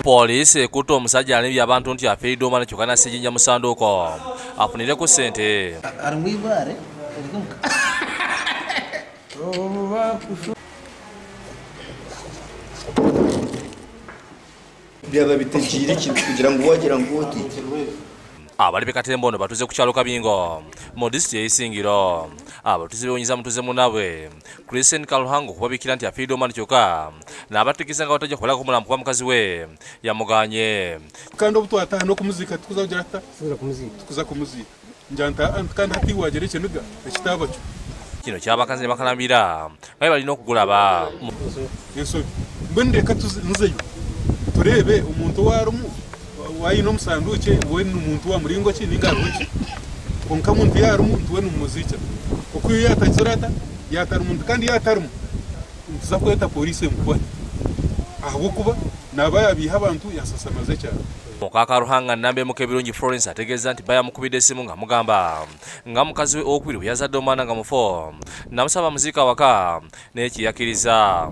Poliisi ekutte omusajja alibye abantu nti afiiridde omwana kyokka n'asijinja mu ssanduuko afunire ku ssente. Byaba bitekiri kugira ngo wagira ngo oti. Abali bekatembo ono batuze ku kyalo Kabingo mu disitulikiti y'Isingiro. Abatuze beewunyiza mutuze munabwe Christian Kaluhango kubabikira nti afiiridde omwana kyokka n'abategeeza nga batajja kukolako mulambo kwa mukazi we yamuganye. Kandi obutwataha n'okumuzika tukuza kumuzika njanta kandi hati wagera ekiniga ekitabo kyo kino ky'abakazi ne bakalambira nga balina okugulaba ensobi mbendeka tuzeyo turebe omuntu warumu wayina omusanduuke we n'omuntu wa muringo ki ningaruki konka muntu yarumu ntuwe n'omuzika okuyo yatakirata yatari muntu kandi yatarimu ntuza kweta polisi emukwane ahabwokuba naba yabiha abantu yasasamaze cyane. Mukaka Ruhanga Nambe Mukebirungi Florence ategeeza nti bayamukubidde essimu nga mugamba nga mukazi we owokubiri bwe yazadde omwana nga mufo namusaba muziika waka n'ekiyakiriza.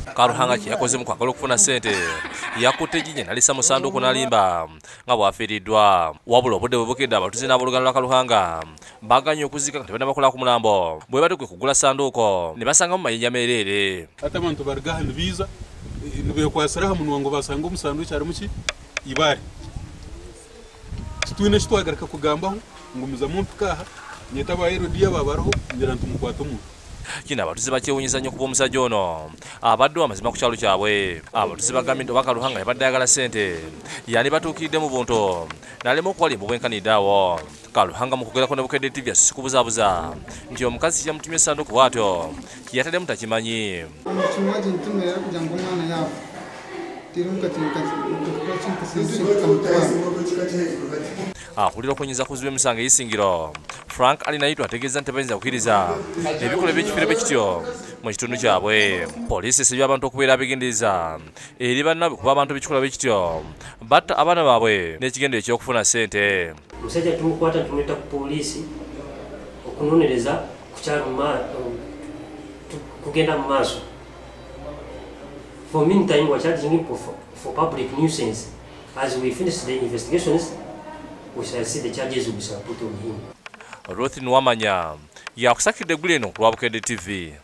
Karuhanga kyeyakoze mu kwagala okufuna ssente yakutte ejjinja nalisa mu ssanduuku n'alimba nga bw'afiiriddwa. Wabula obudde bwe bukedde abatuuze n'abooluganda lwa Karuhanga baganye okuziika nga tebannabakola ku mulambo bwe batukwe kugula ssanduuko ne basangamu mayinja meereere. Ate abantu barigaha nibiiza nibekwasira ha munwa ngo basanga omusanduuki harimu ki ibaare kitwine kitwagarika kugambaho ngo muzamu mpikaaha nyetabaye rodiya babaraho ngira ntumukwata omuntu. Kino abatuuze bakyewuunyisa nnyo kuba omusajja ono abadde amazima ku kyalo kyabwe. Abatuuze bagambye nti Karuhanga yabadde ayagala ssente yani batuukiridde mu buntu n'alema okubalimba obwenkanidde awo. Karuhanga mu kugerako ne Bukedde TV asisi kubuzaabuza nti omukazi kyamutumye essanduuku bw'atyo kyeyataddemu takimanyi. Akulira okunyinza kuziba emisango ey'Isingiro Frank Ali Naito ategeeza nti tebayinza kukkiriza ebikolwa by'ekifere bwe kityo mu kitundu kyabwe. Poliisi esabye abantu okubeera abeegendereza eri bannaabwe kuba abantu b'ekikolwa bwe kityo batta abaana baabwe n'ekigendero eky'okufuna ssente. Omusajja tumukwata tumuyita ku poliisi okunoonyereza ku kyalo kugenda mu maaso. For meantime, we're charging him for public nuisance. As we finish the investigations, we shall see the charges we shall put on him. Ruth Nwamanya yakusakidde eggulu eno ku lwa Bukedde TV.